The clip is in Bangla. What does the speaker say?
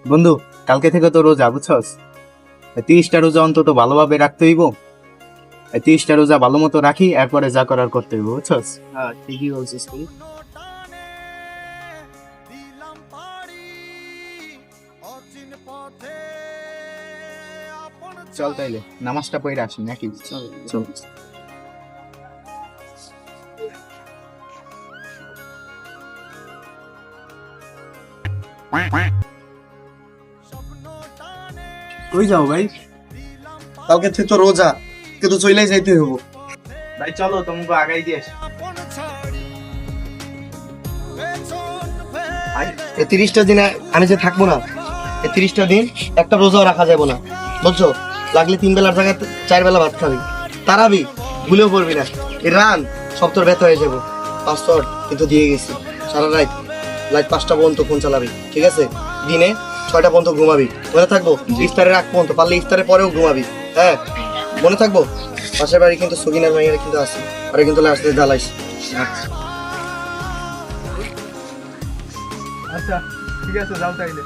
বন্ধু, কালকে থেকে তো রোজা, বুঝছস? 30টা রোজা অন্তত ভালোভাবে রাখতে হইব। 30টা রোজা ভালো মতো রাখি, এরপরে যা করার করতে হইব, বুঝছস? হ্যাঁ, ঠিকই বলছিস তুই। চল তাইলে নামাজটা পড়ে আসি নাকি? চল। চল। কই যাও ভাই? কালকে থেকে তো রোজা, কিন্তু চইলাই যাইতে হইব। ভাই চলো, তোমাকে আগাই দিয়ে আসি। এই 30টা দিন আমি যে থাকবো না, এই 30টা দিন একটা রোজাও রাখা যাবে না, বুঝছো? লাগলে 3 বেলার জায়গায় 4 বেলা ভাত খাবি, তারাবি ভুলেও করবি না। এই রান সব তোর ব্যথা হয়ে যাবো। পাসওয়ার্ড কিন্তু দিয়ে গেছি, সারা রাত লাইট 5টা পর্যন্ত ফোন চালাবি, ঠিক আছে? দিনে 6টা পর্যন্ত ঘুমাবি, মনে থাকবো? ইফতারের আগ পর্যন্ত, পারলে ইফতারের পরেও ঘুমাবি, হ্যাঁ মনে থাকবো? পাশের বাড়ি কিন্তু সকিনার মাইয়ারা কিন্তু আছে, আরে কিন্তু লাস্ট দিয়ে জ্বালাইস। আচ্ছা ঠিক আছে, যাও তাইলে।